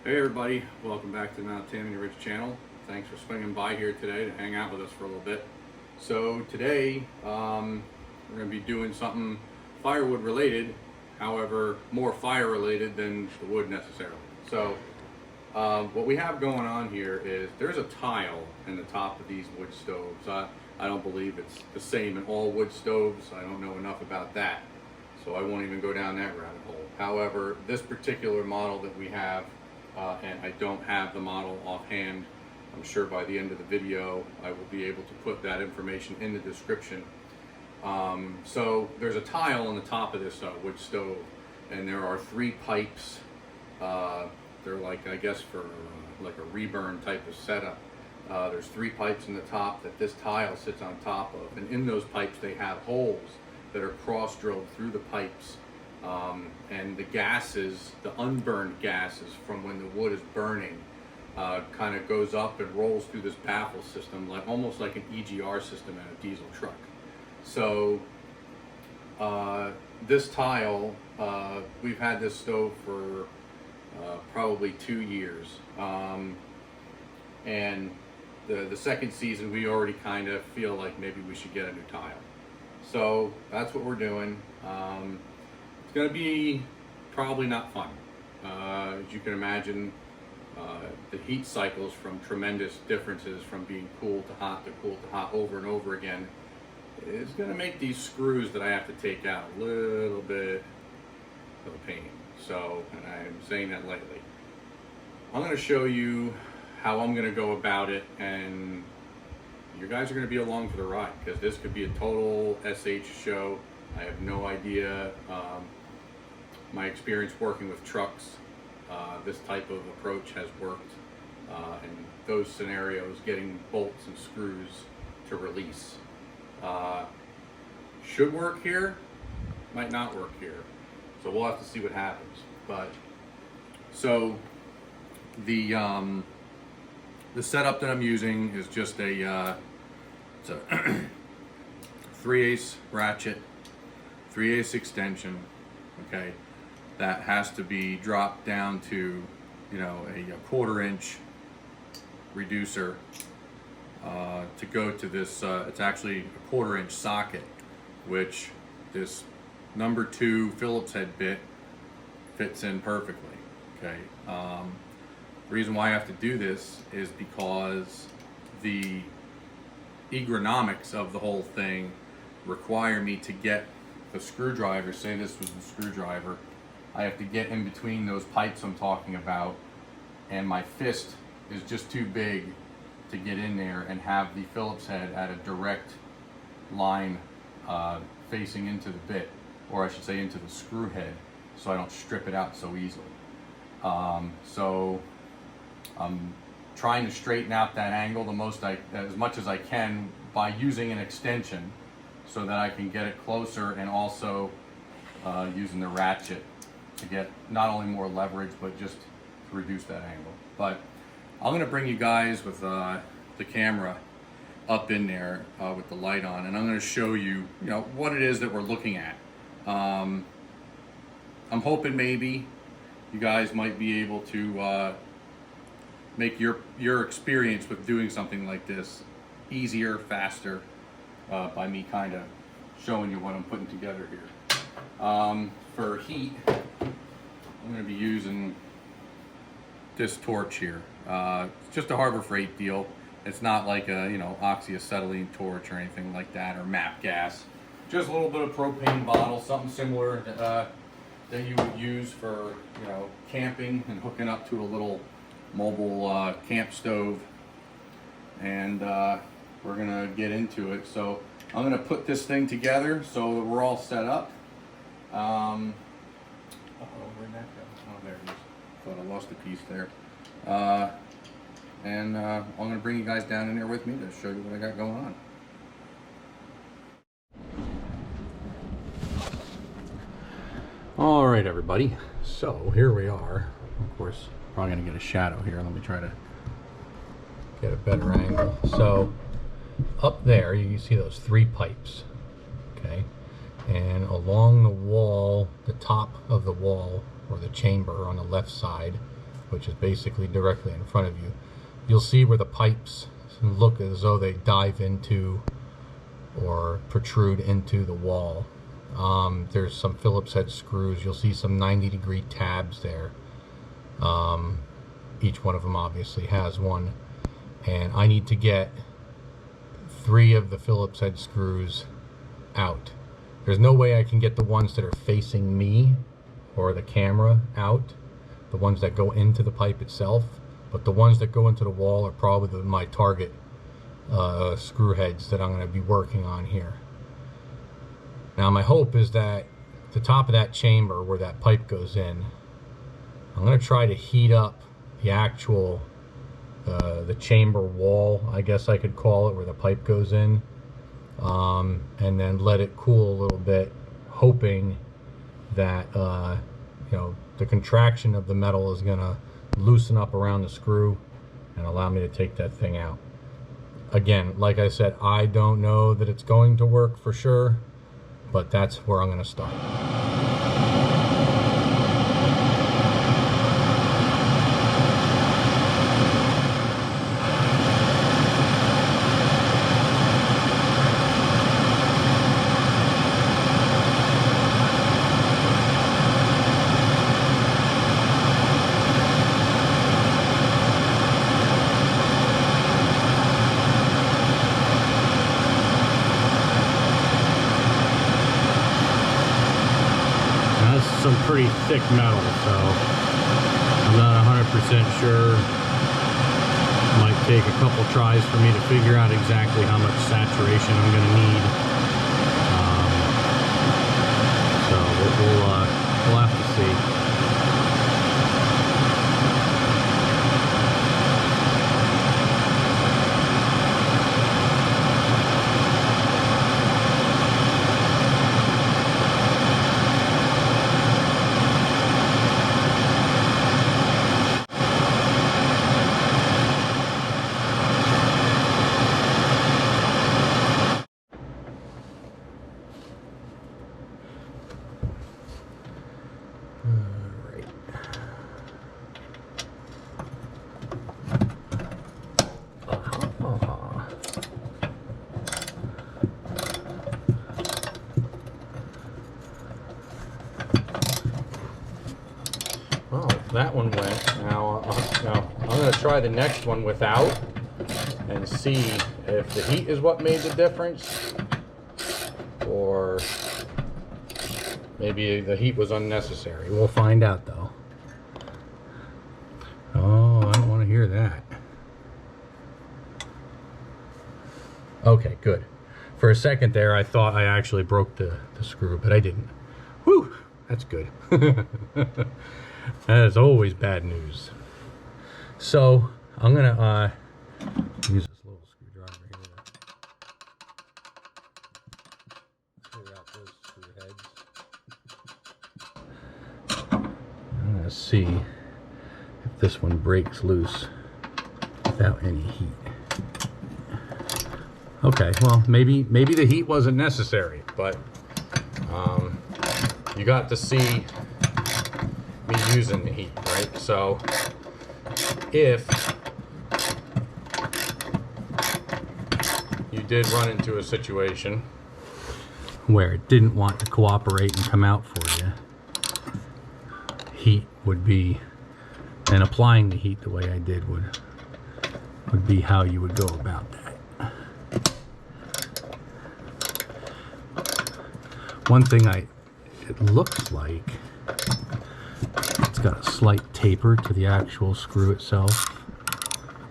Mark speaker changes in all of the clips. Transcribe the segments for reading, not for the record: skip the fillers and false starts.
Speaker 1: Hey everybody, welcome back to the Mount Tammany Ridge channel. Thanks for swinging by here today to hang out with us for a little bit. So today we're going to be doing something firewood related, however more fire related than the wood necessarily. So what we have going on here is there's a tile in the top of these wood stoves. I don't believe it's the same in all wood stoves. I don't know enough about that, so I won't even go down that rabbit hole. However, this particular model that we have, and I don't have the model offhand. I'm sure by the end of the video I will be able to put that information in the description. So there's a tile on the top of this wood stove, and there are 3 pipes. They're like, I guess, for like a reburn type of setup. There's 3 pipes in the top that this tile sits on top of, and in those pipes they have holes that are cross drilled through the pipes. And the gases, the unburned gases from when the wood is burning, kind of goes up and rolls through this baffle system, like almost like an EGR system in a diesel truck. So this tile, we've had this stove for probably 2 years, and the second season we already kind of feel like maybe we should get a new tile. So that's what we're doing. It's going to be probably not fun. As you can imagine, the heat cycles from tremendous differences from being cool to hot over and over again is going to make these screws that I have to take out a little bit of a pain. So, and I'm saying that lightly. I'm going to show you how I'm going to go about it, and you guys are going to be along for the ride, because this could be a total SH show. I have no idea. My experience working with trucks, this type of approach has worked in those scenarios, getting bolts and screws to release. Should work here, might not work here. So we'll have to see what happens. But so the setup that I'm using is just a it's a 3/8 ratchet, 3/8 extension. Okay, that has to be dropped down to, you know, a 1/4 inch reducer to go to this. It's actually a 1/4 inch socket, which this number 2 Phillips head bit fits in perfectly. Okay. The reason why I have to do this is because the ergonomics of the whole thing require me to get the screwdriver, say this was the screwdriver, I have to get in between those pipes I'm talking about, and my fist is just too big to get in there and have the Phillips head at a direct line facing into the bit, or I should say into the screw head, so I don't strip it out so easily. So I'm trying to straighten out that angle as much as I can by using an extension, so that I can get it closer, and also using the ratchet to get not only more leverage but just to reduce that angle. But I'm going to bring you guys with the camera up in there with the light on, and I'm going to show you, you know, what it is that we're looking at. I'm hoping maybe you guys might be able to make your experience with doing something like this easier, faster, by me kind of showing you what I'm putting together here. For heat, I'm going to be using this torch here. It's just a Harbor Freight deal. It's not like a, you know, oxyacetylene torch or anything like that, or MAP gas. Just a little bit of propane bottle, something similar that you would use for, you know, camping and hooking up to a little mobile camp stove. And we're gonna get into it. So I'm gonna put this thing together so that we're all set up. Uh-oh, where'd that go? Oh, there it is. Thought I lost a piece there. And I'm gonna bring you guys down in there with me to show you what I got going on. All right, everybody. So here we are. Of course, probably gonna get a shadow here. Let me try to get a better angle. So up there, you can see those 3 pipes. Okay, and along the wall, the top of the wall, or the chamber on the left side,
Speaker 2: which is basically directly in front of you, you'll see where the pipes look as though they dive into or protrude into the wall. There's some Phillips head screws. You'll see some 90-degree tabs there. Each one of them obviously has one, and I need to get 3 of the Phillips head screws out. There's no way I can get the ones that are facing me or the camera out, the ones that go into the pipe itself, but the ones that go into the wall are probably my target screw heads that I'm going to be working on here. Now my hope is that the top of that chamber where that pipe goes in, I'm going to try to heat up the actual the chamber wall, I guess I could call it, where the pipe goes in, and then let it cool a little bit, hoping that you know, the contraction of the metal is going to loosen up around the screw and allow me to take that thing out. Again, like I said, I don't know that it's going to work for sure, but that's where I'm going to start. Some pretty thick metal, so I'm not 100% sure. Might take a couple tries for me to figure out exactly how much saturation I'm going to need. So we'll have to see. That one went. Now I'm going to try the next one without and see if the heat is what made the difference, or maybe the heat was unnecessary. We'll find out though. Oh, I don't want to hear that. Okay, good. For a second there, I thought I actually broke the screw, but I didn't. Whew, that's good. That is always bad news. So I'm gonna use this little screwdriver here to clear out those screw heads. I'm gonna see if this one breaks loose without any heat. Okay, well maybe the heat wasn't necessary, but you got to see me using the heat, right? So if you did run into a situation where it didn't want to cooperate and come out for you, heat would be, and applying the heat the way I did would be how you would go about that. One thing it looks like it's got a slight taper to the actual screw itself.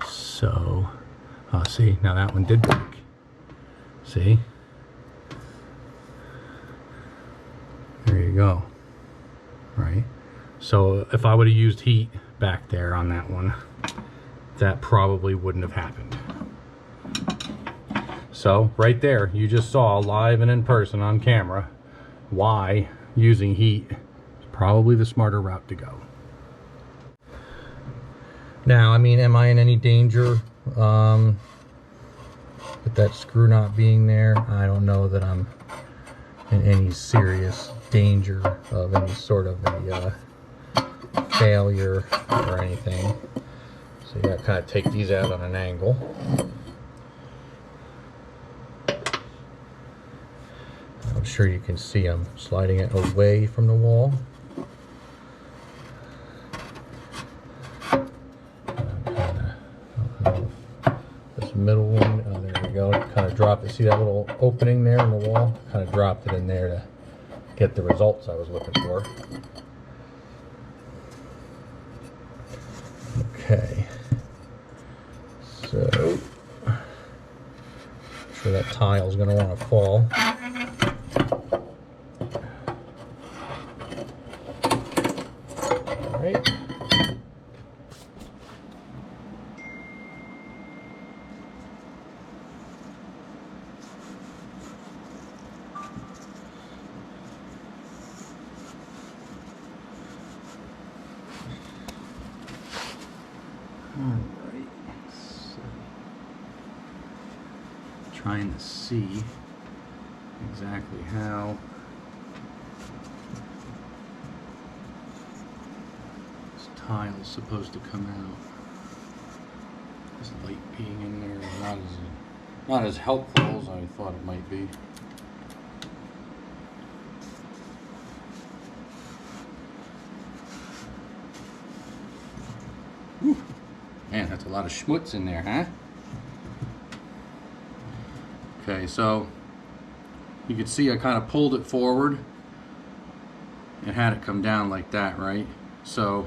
Speaker 2: So, see, now that one did break. See? There you go. Right? So if I would have used heat back there on that one, that probably wouldn't have happened. So right there, you just saw live and in person on camera why using heat is probably the smarter route to go. Now, I mean, am I in any danger with that screw not being there? I don't know that I'm in any serious danger of any sort of a failure or anything. So you got to kind of take these out on an angle. I'm sure you can see I'm sliding it away from the wall. This middle one, oh, there we go. Kind of dropped it. See that little opening there in the wall? Kind of dropped it in there to get the results I was looking for. Okay. So, I'm sure that tile's going to want to fall. All right. Alright, so trying to see exactly how this tile is supposed to come out. This light being in there is not as helpful as I thought it might be. Whew. Man, that's a lot of schmutz in there, huh? Okay, so you can see I kind of pulled it forward and had it come down like that, right? So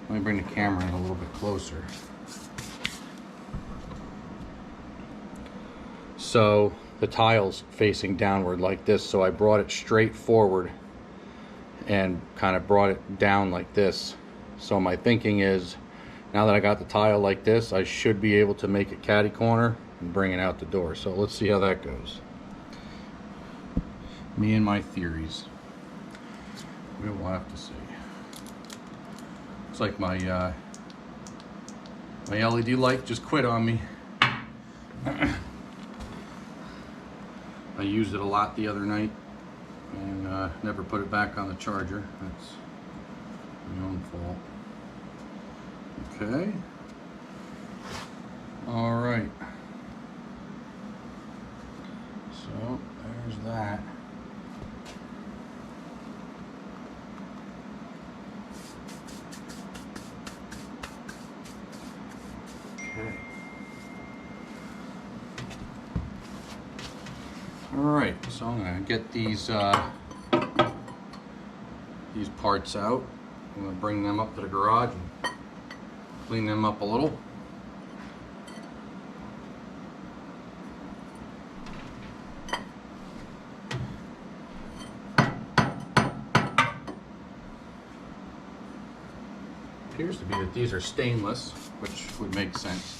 Speaker 2: let me bring the camera in a little bit closer. So the tile's facing downward like this, so I brought it straight forward and kind of brought it down like this. So my thinking is, now that I got the tile like this, I should be able to make it catty corner and bring it out the door. So let's see how that goes. Me and my theories. We will have to see. It's like my LED light just quit on me. I used it a lot the other night and never put it back on the charger. That's my own fault. Okay. All right. So there's that. Okay. All right. So I'm gonna get these parts out. I'm gonna bring them up to the garage and clean them up a little. Appears to be that these are stainless, which would make sense.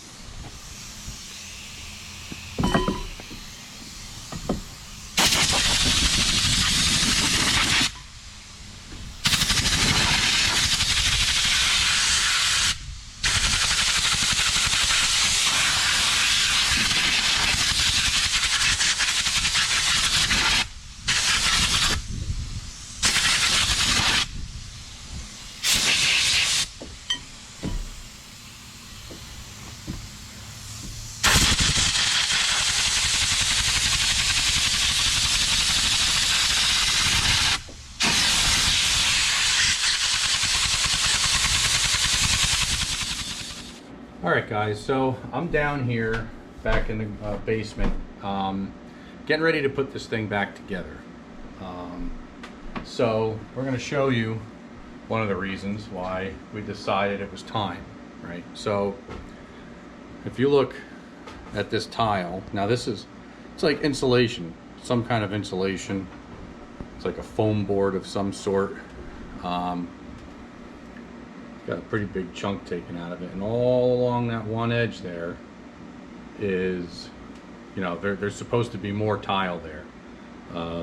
Speaker 2: Alright guys, so I'm down here back in the basement getting ready to put this thing back together. So we're going to show you one of the reasons why we decided it was time, right? So if you look at this tile, now it's like insulation, some kind of insulation. It's like a foam board of some sort. Got a pretty big chunk taken out of it, and all along that one edge there is, you know, there's supposed to be more tile there.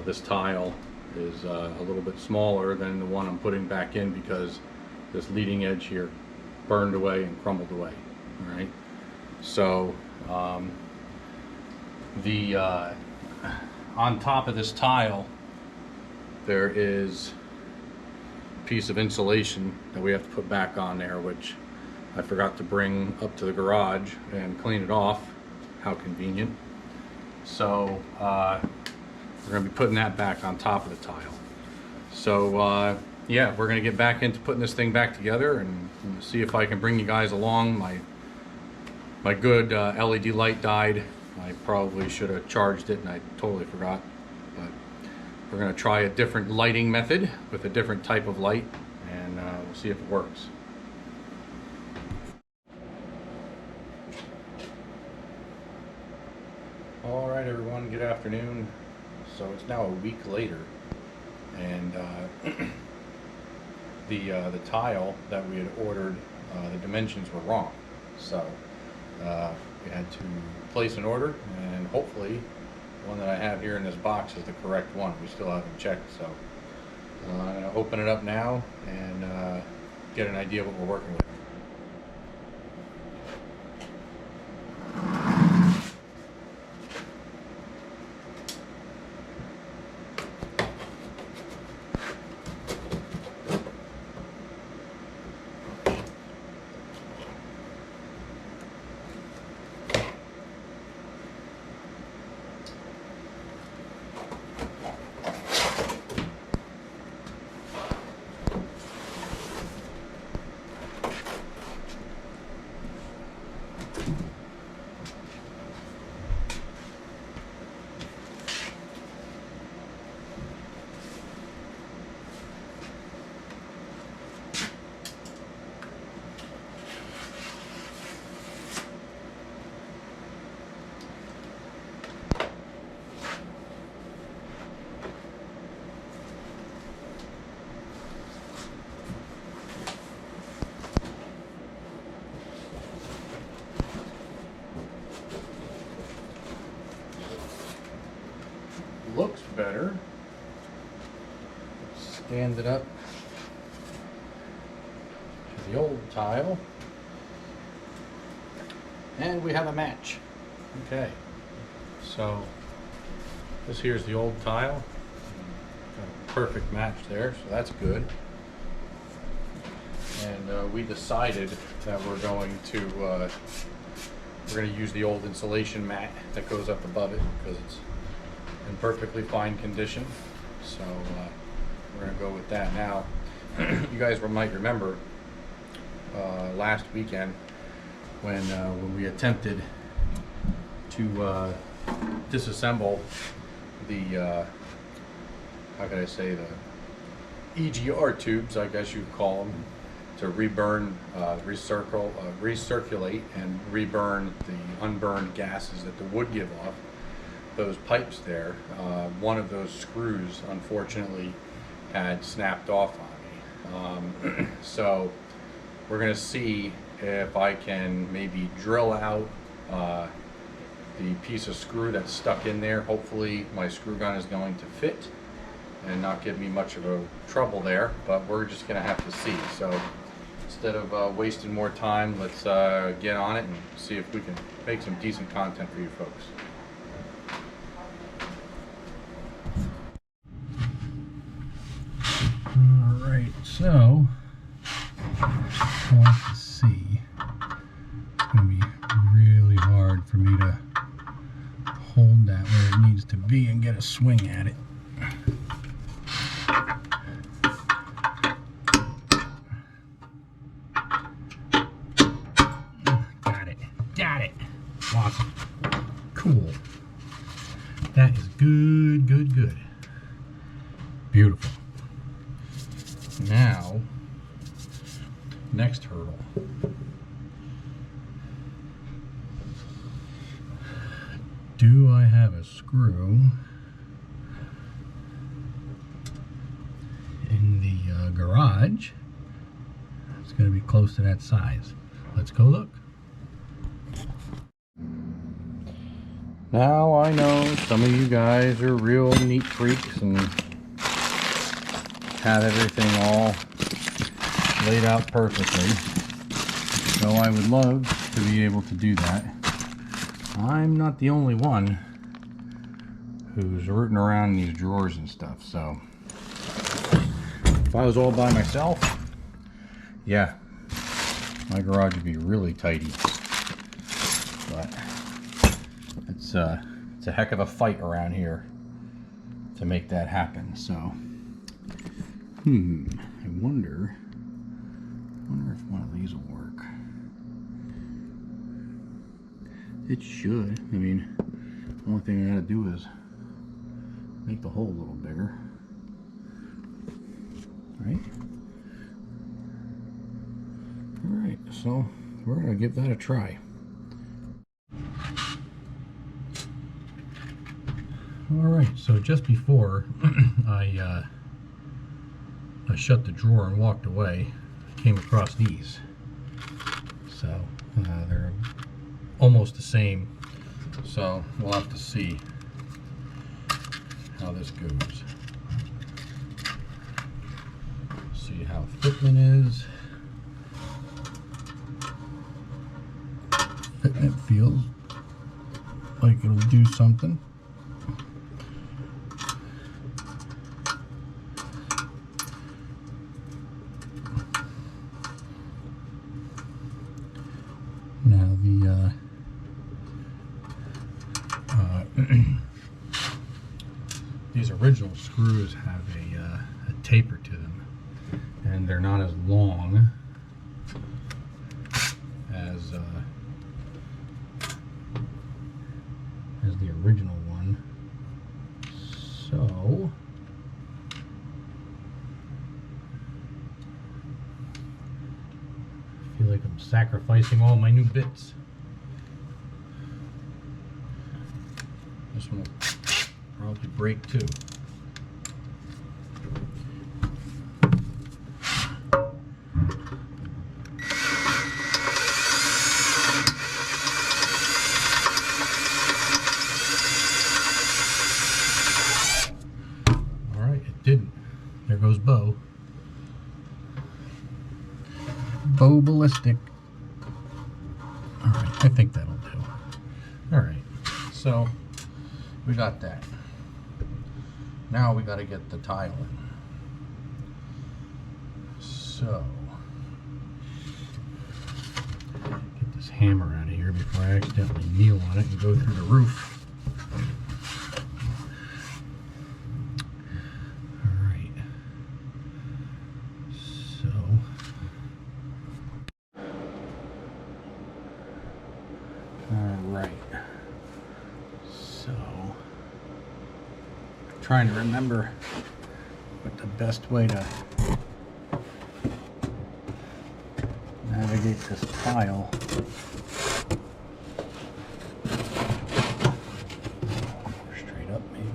Speaker 2: This tile is a little bit smaller than the one I'm putting back in because this leading edge here burned away and crumbled away. All right, so on top of this tile there is
Speaker 1: piece of insulation that we have to put back on there, which I forgot to bring up to the garage and clean it off. How convenient. So we're going to be putting that back on top of the tile. So yeah, we're going to get back into putting this thing back together and see if I can bring you guys along. My good LED light died. I probably should have charged it and I totally forgot. But we're going to try a different lighting method with a different type of light, and we'll see if it works. All right, everyone, good afternoon. So it's now a week later, and the tile that we had ordered, the dimensions were wrong. So we had to place an order, and hopefully the one that I have here in this box is the correct one. We still haven't checked, so I'm going to open it up now and get an idea of what we're working with. Looks better. Stand it up to the old tile, and we have a match. Okay, so this here's the old tile. Got a perfect match there, so that's good. And we decided that we're going to use the old insulation mat that goes up above it because it's in perfectly fine condition. So we're gonna go with that. Now, you guys might remember last weekend when we attempted to disassemble the how can I say, the EGR tubes, I guess you'd call them, to reburn, recirculate and reburn the unburned gases that the wood give off. Those pipes there, one of those screws unfortunately had snapped off on me. So we're gonna see if I can maybe drill out the piece of screw that's stuck in there. Hopefully my screw gun is going to fit and not give me much of a trouble there, but we're just gonna have to see. So instead of wasting more time, let's get on it and see if we can make some decent content for you folks. Alright, so I want to see. It's going to be really hard for me to hold that where it needs to be and get a swing at it. Got it. Awesome. Cool. That is good, good, good. Beautiful. Now, next hurdle. Do I have a screw in the garage? It's going to be close to that size. Let's go look. Now I know some of you guys are real neat freaks and have everything all laid out perfectly. So I would love to be able to do that. I'm not the only one who's rooting around in these drawers and stuff, so
Speaker 2: If I was all by myself, yeah, my garage would be really tidy. But it's a heck of a fight around here to make that happen. So, I wonder if one of these will work. It should. I mean, the only thing I gotta do is make the hole a little bigger. Right? Alright, so we're gonna give that a try. Alright, so just before I shut the drawer and walked away, I came across these. So they're almost the same, so we'll have to see how this goes. See how fitment is. Fitment feels like it'll do something. Now these original screws have a taper to them, and they're not as long as the original one. So I feel like I'm sacrificing all my new bits. This one will probably break too. Alright, it didn't. There goes Bo. Bo ballistic. Alright, I think that'll do. Alright, so we got that. Now we got to get the tile in. So, get this hammer out of here before I accidentally kneel on it and go through the roof. Alright. So, alright. So, trying to remember what the best way to navigate this tile. Straight up, maybe.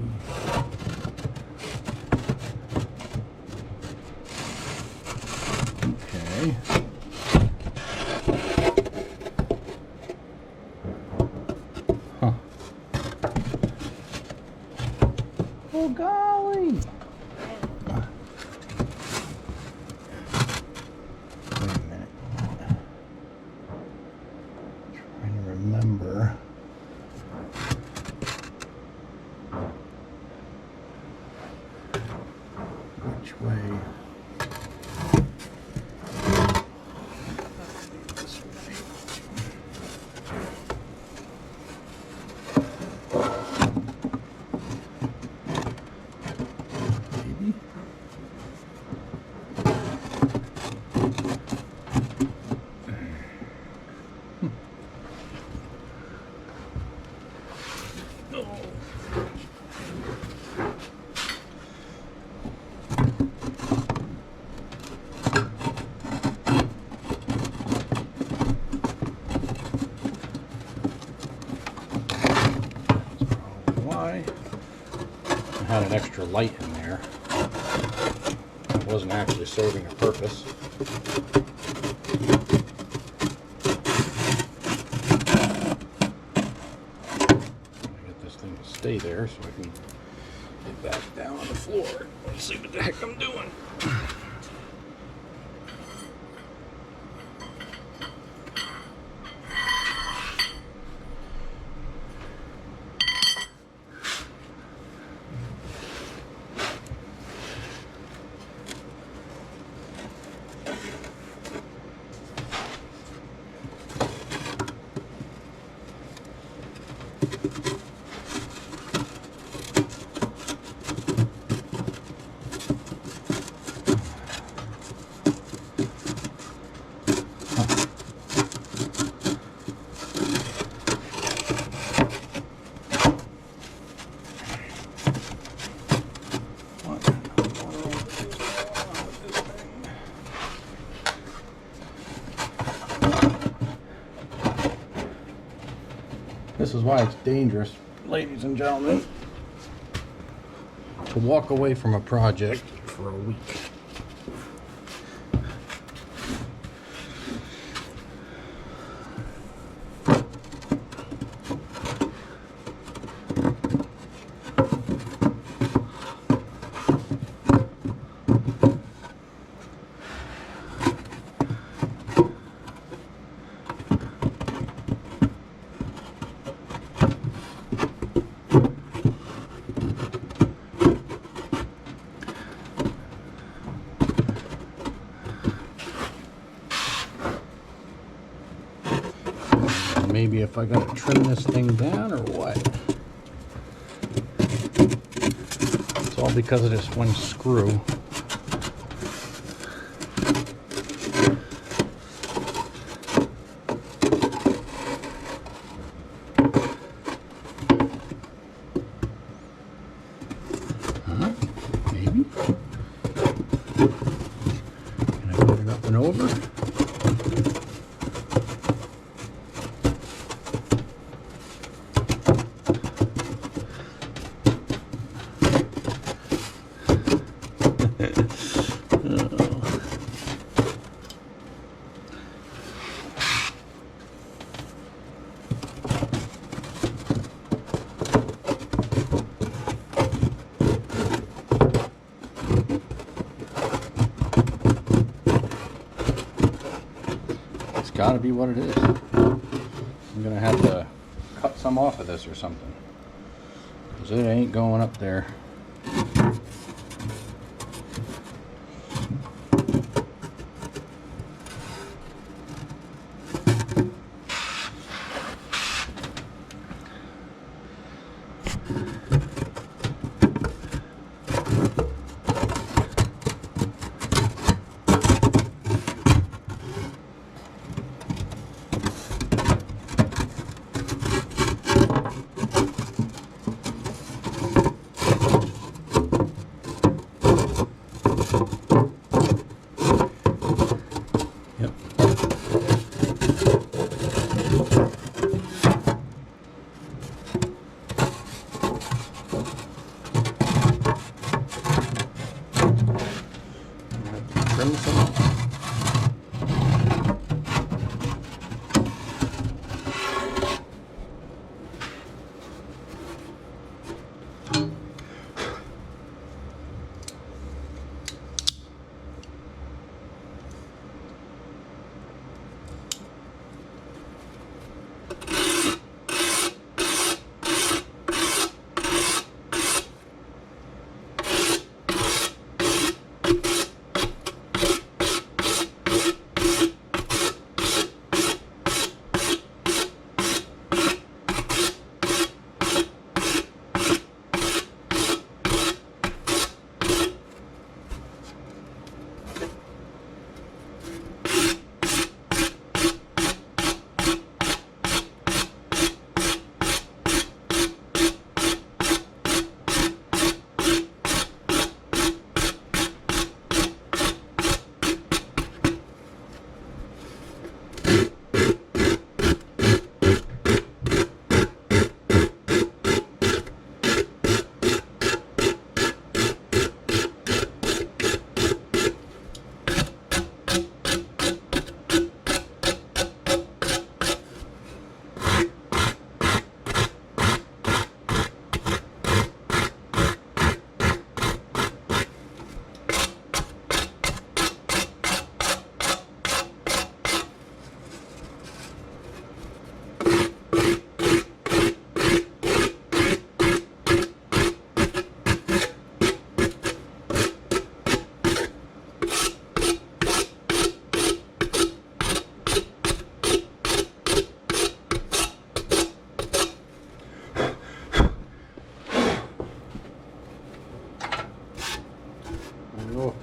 Speaker 2: Okay. Huh. Oh golly! Wait a minute. Trying to remember. Which way? This way. Maybe. Why I had an extra light in there. It wasn't actually serving a purpose. I get this thing to stay there so I can get back down on the floor and see what the heck I'm doing. This is why it's dangerous, ladies and gentlemen, to walk away from a project for a week. Maybe if I gotta trim this thing down or what? It's all because of this one screw. Maybe. Can I put it up and over? Gotta be what it is. I'm gonna have to cut some off of this or something, because it ain't going up there.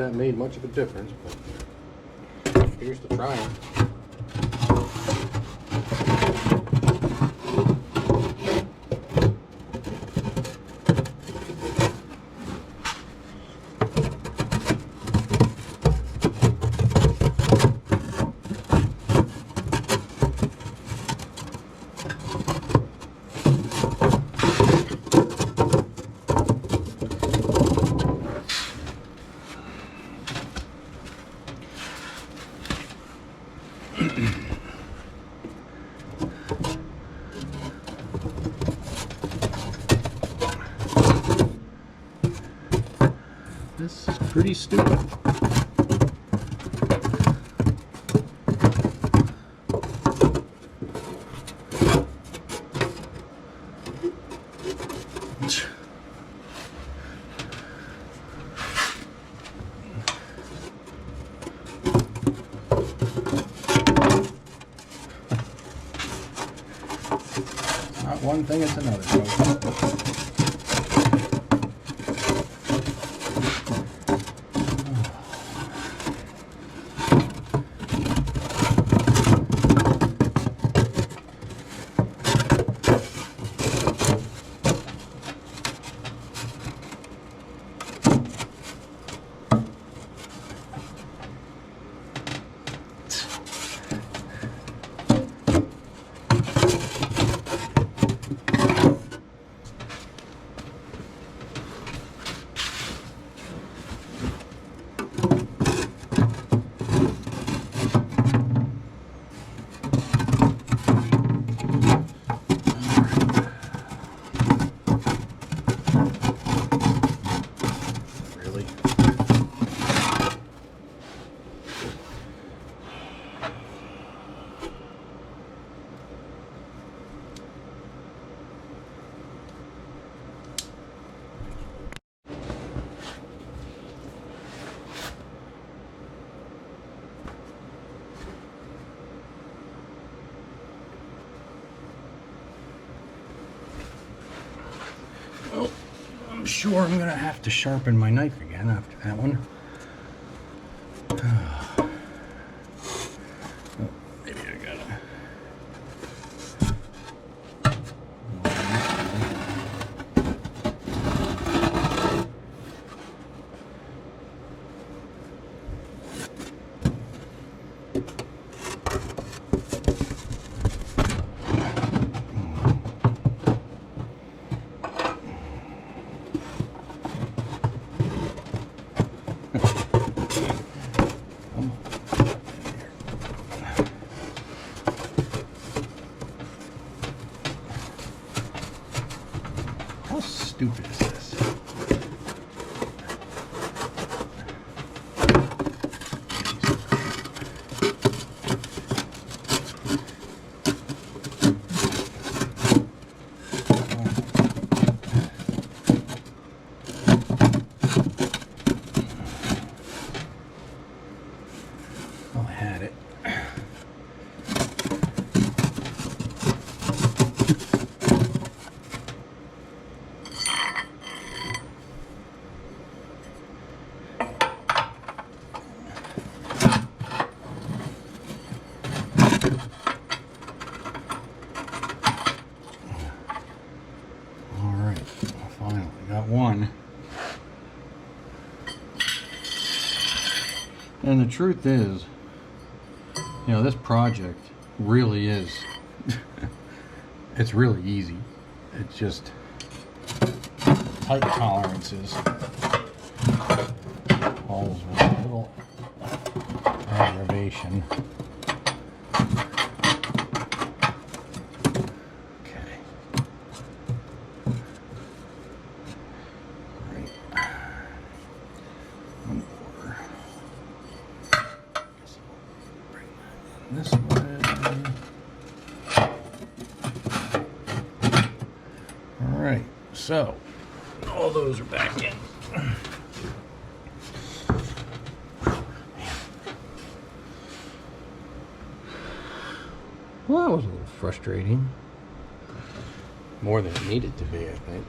Speaker 2: that made much of a difference, but here's to trying. This is pretty stupid. Not one thing, it's another, folks. Well, I'm sure I'm gonna have to sharpen my knife again after that one. Oh, maybe I gotta. How stupid is this? Oh, I had it. Finally got one. And the truth is, you know, this project really is, it's really easy. It's just tight tolerances. Always with a little aggravation. This way. All right, so all those are back in. Well, that was a little frustrating. More than it needed to be, I think.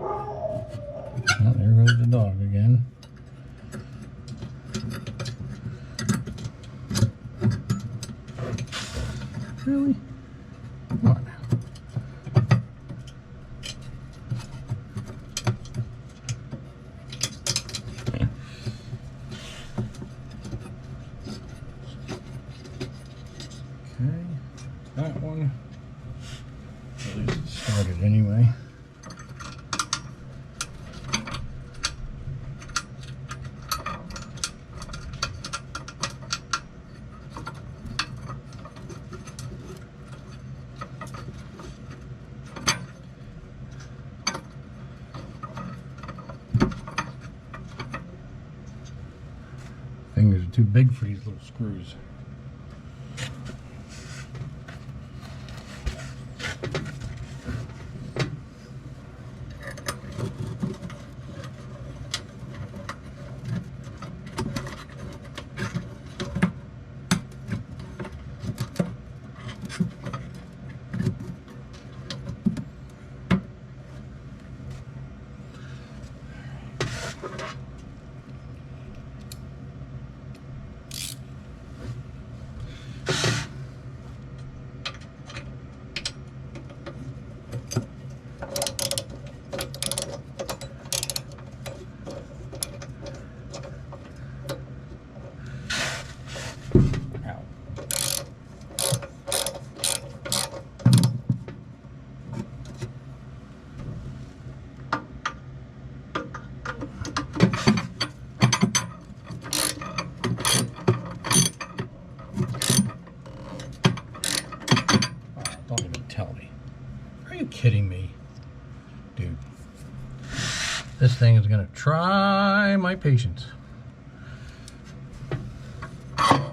Speaker 2: Oh, there There's the dog again. Really? Come on now. Okay, that one. At least it started anyway. Fingers are too big for these little screws. Don't even tell me. Are you kidding me? Dude. This thing is gonna try my patience. Ay,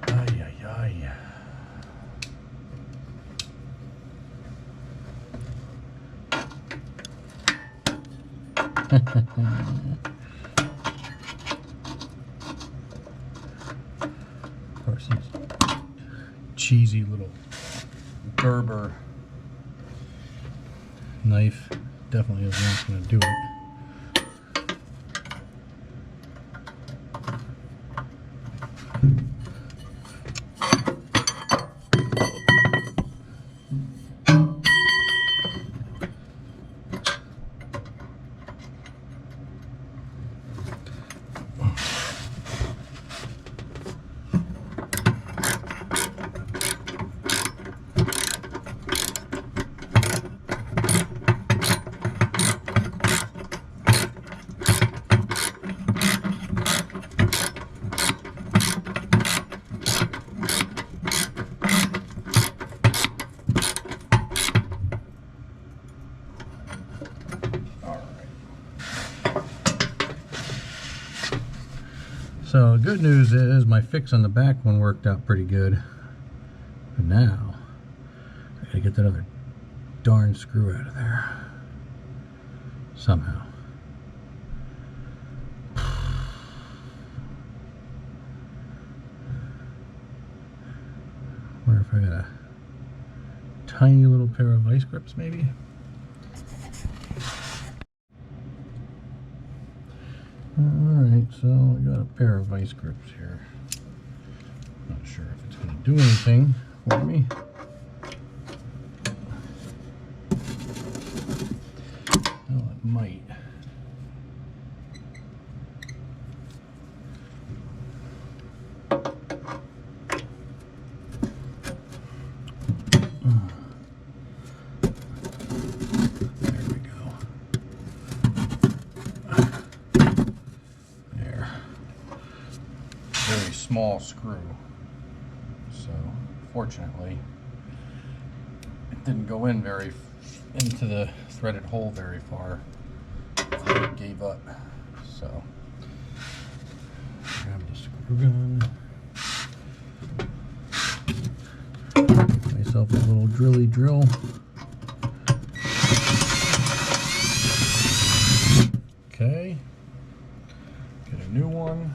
Speaker 2: ay, ay. Of course, these cheesy little Gerber knife definitely is not going to do it. So the good news is my fix on the back one worked out pretty good. But now, I gotta get that other darn screw out of there. Somehow. Wonder if I got a tiny little pair of vice grips maybe? Alright, so I got a pair of vice grips here. Not sure if it's going to do anything for me. Well, it might. Small screw, so fortunately it didn't go in very into the threaded hole very far. It gave up. So grab the screw gun, get myself a little drilly drill. Okay, get a new one.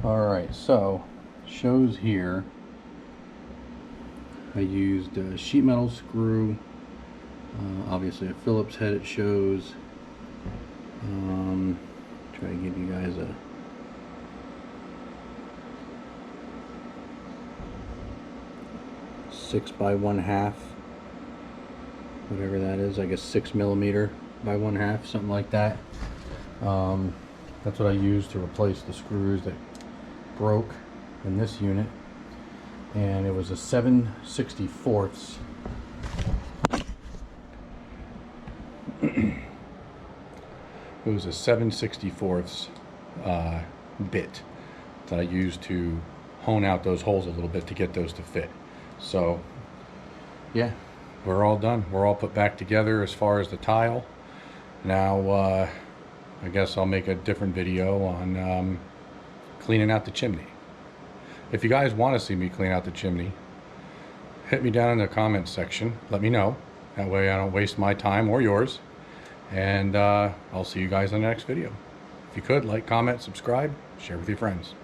Speaker 2: Alright, so shows here I used a sheet metal screw, obviously a Phillips head it shows. Try to give you guys a six by 1/2, whatever that is, I guess 6mm by 1/2, something like that. That's what I used to replace the screws that broke in this unit, and it was a 7/64. It was a 7/64 bit that I used to hone out those holes a little bit to get those to fit. So yeah, we're all done. We're all put back together as far as the tile. Now I guess I'll make a different video on cleaning out the chimney. If you guys want to see me clean out the chimney, hit me down in the comments section. Let me know. That way I don't waste my time or yours. And I'll see you guys in the next video. If you could, like, comment, subscribe, share with your friends.